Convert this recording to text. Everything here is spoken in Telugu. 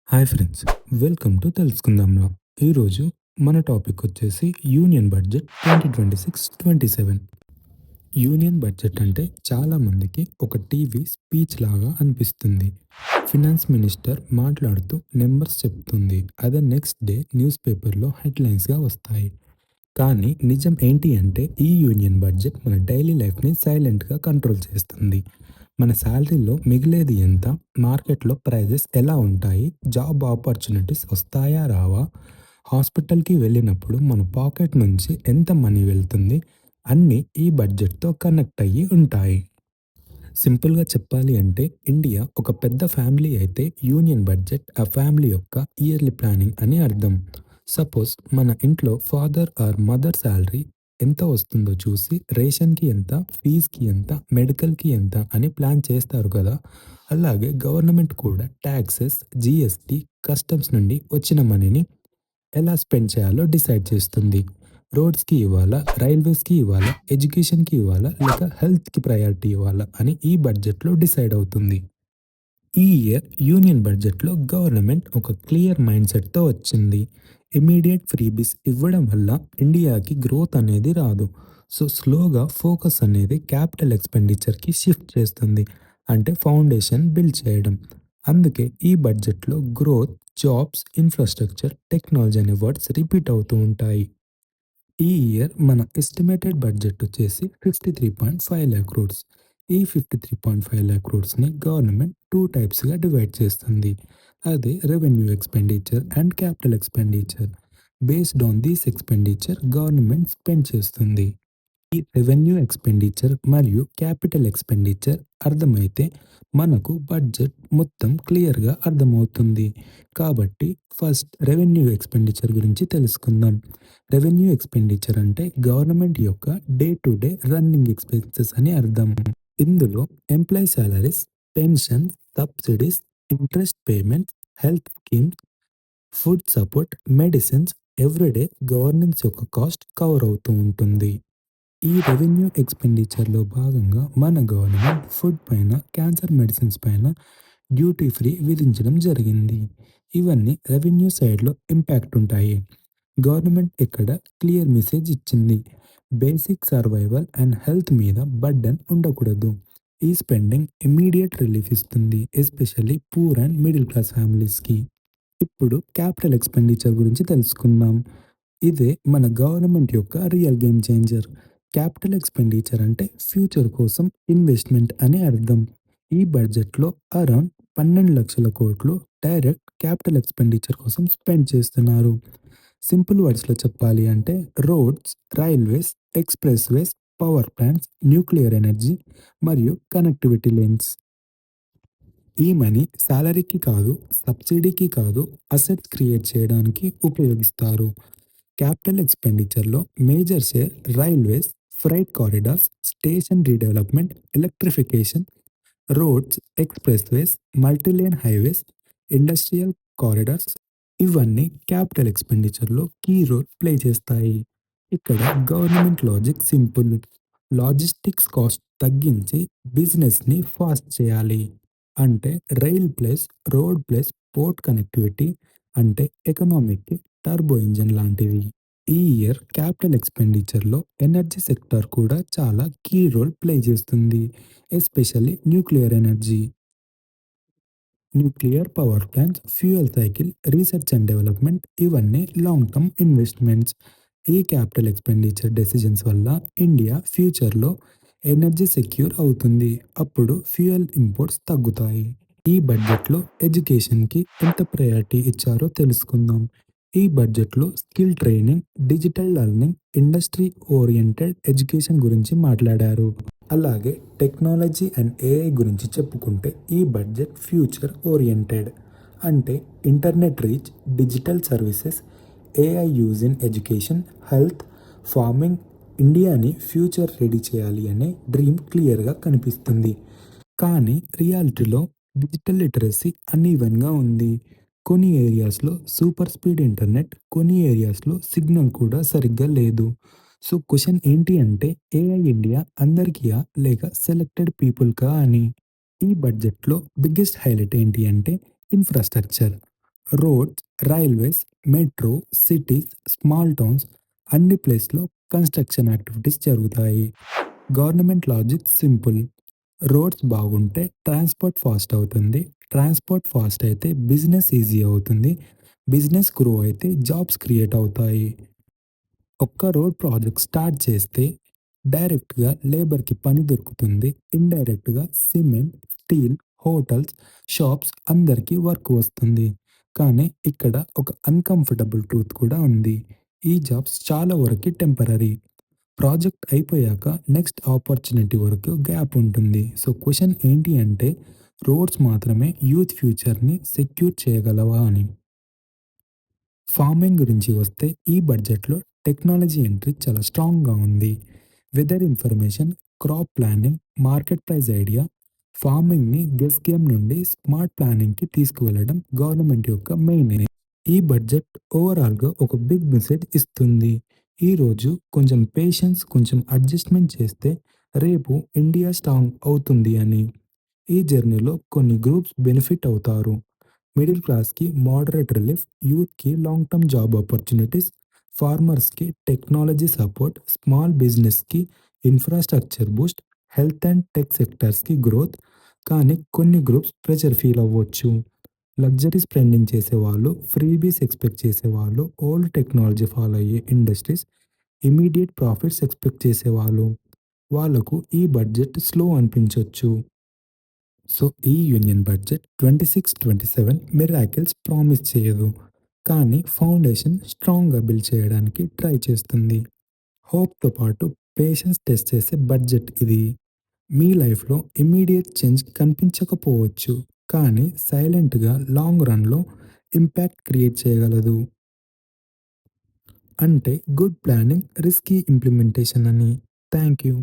హాయ్ ఫ్రెండ్స్, వెల్కమ్ టు తెలుసుకుందాంలో. ఈరోజు మన టాపిక్ వచ్చేసి యూనియన్ బడ్జెట్ 2026-27. యూనియన్ బడ్జెట్ అంటే చాలామందికి ఒక టీవీ స్పీచ్ లాగా అనిపిస్తుంది. ఫినాన్స్ మినిస్టర్ మాట్లాడుతూ నెంబర్స్ చెప్తుంది, అదే నెక్స్ట్ డే న్యూస్ పేపర్లో హెడ్లైన్స్గా వస్తాయి. కానీ నిజం ఏంటి అంటే ఈ యూనియన్ బడ్జెట్ మన డైలీ లైఫ్ని సైలెంట్గా కంట్రోల్ చేస్తుంది. మన శాలరీలో మిగిలేది ఎంత, మార్కెట్లో ప్రైజెస్ ఎలా ఉంటాయి, జాబ్ ఆపర్చునిటీస్ వస్తాయా రావా, హాస్పిటల్కి వెళ్ళినప్పుడు మన పాకెట్ నుంచి ఎంత మనీ వెళ్తుంది, అన్నీ ఈ బడ్జెట్తో కనెక్ట్ అయ్యి ఉంటాయి. సింపుల్గా చెప్పాలి అంటే ఇండియా ఒక పెద్ద ఫ్యామిలీ అయితే యూనియన్ బడ్జెట్ ఆ ఫ్యామిలీ యొక్క ఇయర్లీ ప్లానింగ్ అని అర్థం. సపోజ్ మన ఇంట్లో ఫాదర్ ఆర్ మదర్ శాలరీ ఎంత వస్తుందో చూసి రేషన్కి ఎంత, ఫీజ్కి ఎంత, మెడికల్కి ఎంత అని ప్లాన్ చేస్తారు కదా. అలాగే గవర్నమెంట్ కూడా ట్యాక్సెస్, జిఎస్టీ, కస్టమ్స్ నుండి వచ్చిన మనీని ఎలా స్పెండ్ చేయాలో డిసైడ్ చేస్తుంది. రోడ్స్‌కి ఇవ్వాలా? రైల్వేస్‌కి ఇవ్వాలా? ఎడ్యుకేషన్‌కి ఇవ్వాలా? లేక హెల్త్‌కి ప్రయారిటీ ఇవ్వాలా? అని ఈ బడ్జెట్‌లో డిసైడ్ అవుతుంది. ఈ ఇయర్ యూనియన్ బడ్జెట్‌లో గవర్నమెంట్ ఒక క్లియర్ మైండ్‌సెట్‌తో వచ్చింది. ఇమ్మీడియేట్ ఫ్రీబీస్ ఇవ్వడం వల్ల ఇండియాకి గ్రోత్ అనేది రాదు. సో, స్లోగా ఫోకస్ అనేది క్యాపిటల్ ఎక్స్‌పెండిచర్‌కి షిఫ్ట్ చేస్తుంది. అంటే ఫౌండేషన్ బిల్డ్ చేయడం. అందుకే ఈ బడ్జెట్‌లో గ్రోత్, జాబ్స్, ఇన్‌ఫ్రాస్ట్రక్చర్, టెక్నాలజీ అనే వర్డ్స్ రిపీట్ అవుతూ ఉంటాయి. ఈ ఇయర్ మన ఎస్టిమేటెడ్ బడ్జెట్ వచ్చేసి 53.5 లాక్ క్రోర్స్. ఈ 53.5 లాక్ క్రోర్స్‌ని గవర్నమెంట్ 2 టైప్స్‌గా డివైడ్ చేస్తుంది. అదే revenue expenditure and capital expenditure. Based on this expenditure government spend చేస్తుంది. ఈ రెవెన్యూ ఎక్స్‌పెండిచర్ మరియు క్యాపిటల్ ఎక్స్‌పెండిచర్ అర్థమైతే మనకు బడ్జెట్ మొత్తం క్లియర్‌గా అర్థమవుతుంది. కాబట్టి ఫస్ట్ రెవెన్యూ ఎక్స్‌పెండిచర్ గురించి తెలుసుకుందాం. రెవెన్యూ ఎక్స్‌పెండిచర్ అంటే గవర్నమెంట్ యొక్క day to day running expenses అని అర్థం. ఇందులో employee salaries, pensions, subsidies, interest payments, health schemes, food support, medicines, everyday governance యొక్క కాస్ట్ కవర్ అవుతూ ఉంటుంది. ఈ రెవెన్యూ ఎక్స్‌పెండిచర్‌లో భాగంగా మన గవర్నమెంట్ ఫుడ్ పైన, క్యాన్సర్ మెడిసిన్స్ పైన డ్యూటీ ఫ్రీ విధించడం జరిగింది. ఇవన్నీ రెవెన్యూ సైడ్‌లో ఇంపాక్ట్ ఉంటాయి. గవర్నమెంట్ ఇక్కడ క్లియర్ మెసేజ్ ఇచ్చింది. బేసిక్ సర్వైవల్ అండ్ హెల్త్ మీద బర్డెన్ ఉండకూడదు. ఈ స్పెండింగ్ ఇమ్మీడియేట్ రిలీఫ్ ఇస్తుంది. Especially poor and middle class ఫ్యామిలీస్‌కి. ఇప్పుడు క్యాపిటల్ ఎక్స్‌పెండిచర్ గురించి తెలుసుకుందాం. ఇదే మన గవర్నమెంట్ యొక్క real game changer. Capital expenditure అంటే ఫ్యూచర్ కోసం ఇన్వెస్ట్‌మెంట్ అని అర్థం. ఈ బడ్జెట్‌లో అరౌండ్ 12,00,000 కోట్లు డైరెక్ట్ క్యాపిటల్ ఎక్స్‌పెండిచర్ కోసం స్పెండ్ చేస్తున్నారు. సింపుల్ వర్డ్స్‌లో చెప్పాలి అంటే roads, railways, expressways, power plants, nuclear energy మరియు కనెక్టివిటీ లేన్స్. ఈ మనీ సాలరీకి కాదు, సబ్సిడీకి కాదు, అసెట్స్ క్రియేట్ చేయడానికి ఉపయోగిస్తారు. క్యాపిటల్ ఎక్స్‌పెండిచర్‌లో major share railways, freight corridors, station redevelopment, electrification, roads, expressways, multilane highways, industrial corridors, ఇవన్నీ క్యాపిటల్ ఎక్స్‌పెండిచర్‌లో కీ రోల్ ప్లే చేస్తాయి. ఇక్కడ government logic simple. Logistics cost తగ్గించి బిజినెస్‌ని ఫాస్ట్ చేయాలి. అంటే rail plus road plus port connectivity అంటే ఎకనామీకి టర్బో ఇంజిన్ లాంటివి. ఈ ఇయర్ క్యాపిటల్ ఎక్స్‌పెండిచర్‌లో ఎనర్జీ సెక్టార్ కూడా చాలా కీ రోల్ ప్లే చేస్తుంది. Especially nuclear energy. Nuclear power plants, fuel cycle, research and development ఇవన్నీ లాంగ్ టర్మ్ ఇన్వెస్ట్మెంట్స్. ఈ క్యాపిటల్ ఎక్స్‌పెండిచర్ డెసిజన్స్ వల్ల ఇండియా ఫ్యూచర్‌లో ఎనర్జీ సెక్యూర్ అవుతుంది. అప్పుడు ఫ్యూయల్ ఇంపోర్ట్స్ తగ్గుతాయి. ఈ బడ్జెట్‌లో ఎడ్యుకేషన్‌కి ఎంత ప్రయారిటీ ఇచ్చారో తెలుసుకుందాం. ఈ బడ్జెట్‌లో skill training, digital learning, industry oriented education గురించి మాట్లాడారు. అలాగే టెక్నాలజీ అండ్ ఏఐ గురించి చెప్పుకుంటే ఈ బడ్జెట్ ఫ్యూచర్ ఓరియెంటెడ్. అంటే internet reach, digital services, AI use in education, health, farming, ఇండియాని ఫ్యూచర్ రెడీ చేయాలి అనే డ్రీమ్ క్లియర్‌గా కనిపిస్తుంది. కానీ రియాలిటీలో డిజిటల్ లిటరసీ అన్‌ఈవెన్‌గా ఉంది. కొన్ని ఏరియాస్‌లో సూపర్ స్పీడ్ ఇంటర్నెట్, కొన్ని ఏరియాస్‌లో సిగ్నల్ కూడా సరిగ్గా లేదు. సో, క్వెషన్ ఏంటి అంటే ఏఐ ఇండియా అందరికియా లేక సెలెక్టెడ్ పీపుల్‌కా అని. ఈ బడ్జెట్‌లో బిగ్గెస్ట్ హైలైట్ ఏంటి అంటే infrastructure. Roads, railways, metro, cities, small towns అన్ని ప్లేస్‌లో కన్‌స్ట్రక్షన్ యాక్టివిటీస్ జరుగుతాయి. Government logic simple. రోడ్స్ బాగుంటే ట్రాన్స్‌పోర్ట్ ఫాస్ట్ అవుతుంది. ట్రాన్స్‌పోర్ట్ ఫాస్ట్ అయితే బిజినెస్ ఈజీ అవుతుంది. బిజినెస్ గ్రో అయితే జాబ్స్ క్రియేట్ అవుతాయి. ఒక్క రోడ్ ప్రాజెక్ట్ స్టార్ట్ చేస్తే డైరెక్ట్‌గా లేబర్‌కి పని దొరుకుతుంది. ఇండైరెక్ట్‌గా సిమెంట్, స్టీల్, హోటల్స్, షాప్స్ అందరికీ వర్క్ వస్తుంది. కానీ ఇక్కడ ఒక అన్‌కంఫర్టబుల్ ట్రూత్ కూడా ఉంది. ఈ జాబ్స్ చాలా వరకి టెంపరరీ. ప్రాజెక్ట్ అయిపోయాక నెక్స్ట్ ఆపర్చునిటీ వరకు గ్యాప్ ఉంటుంది. సో క్వెషన్ ఏంటి అంటే రోడ్స్ మాత్రమే యూత్ ఫ్యూచర్‌ని సెక్యూర్ చేయగలవా అని. ఫార్మింగ్ గురించి వస్తే ఈ బడ్జెట్‌లో టెక్నాలజీ ఎంట్రీ చాలా స్ట్రాంగ్‌గా ఉంది. Weather information, crop planning, market price idea, ఫార్మింగ్‌ని గెస్ గేమ్ నుండి స్మార్ట్ ప్లానింగ్‌కి తీసుకువెళ్ళడం గవర్నమెంట్ యొక్క మెయిన్ ఎయిమ్. ఈ బడ్జెట్ ఓవరాల్‌గా ఒక బిగ్ మెసేజ్ ఇస్తుంది. ఈరోజు కొంచెం పేషెన్స్, కొంచెం అడ్జస్ట్‌మెంట్ చేస్తే రేపు ఇండియా స్ట్రాంగ్ అవుతుంది అని. ఈ జర్నీలో కొన్ని గ్రూప్స్ బెనిఫిట్ అవుతారు. మిడిల్ క్లాస్‌కి మోడరేట్ రిలీఫ్, యూత్‌కి లాంగ్ టర్మ్ జాబ్ ఆపర్చునిటీస్, ఫార్మర్స్‌కి టెక్నాలజీ సపోర్ట్, స్మాల్ బిజినెస్‌కి infrastructure boost, health and tech సెక్టార్స్‌కి గ్రోత్. కానీ కొన్ని గ్రూప్స్ ప్రెషర్ ఫీల్ అవ్వచ్చు. లగ్జరీ స్పెండింగ్ చేసేవాళ్ళు, ఫ్రీబీస్ ఎక్స్‌పెక్ట్ చేసేవాళ్ళు, ఓల్డ్ టెక్నాలజీ ఫాలో అయ్యే ఇండస్ట్రీస్, ఇమ్మీడియేట్ ప్రాఫిట్స్ ఎక్స్‌పెక్ట్ చేసేవాళ్ళు. వాళ్ళకు ఈ బడ్జెట్ స్లో అనిపించొచ్చు. సో, ఈ యూనియన్ బడ్జెట్ 26-27 మిరాకిల్స్ ప్రామిస్ చేయదు. కానీ ఫౌండేషన్ స్ట్రాంగ్‌గా బిల్డ్ చేయడానికి ట్రై చేస్తుంది. హోప్‌తో పాటు పేషెన్స్ టెస్ట్ చేసే బడ్జెట్ ఇది. మీ లైఫ్‌లో ఇమ్మీడియేట్ చేంజ్ కనిపించకపోవచ్చు. కానీ సైలెంట్‌గా లాంగ్ రన్‌లో ఇంపాక్ట్ క్రియేట్ చేయగలదు. అంటే గుడ్ ప్లానింగ్, రిస్కీ ఇంప్లిమెంటేషన్ అని. Thank you.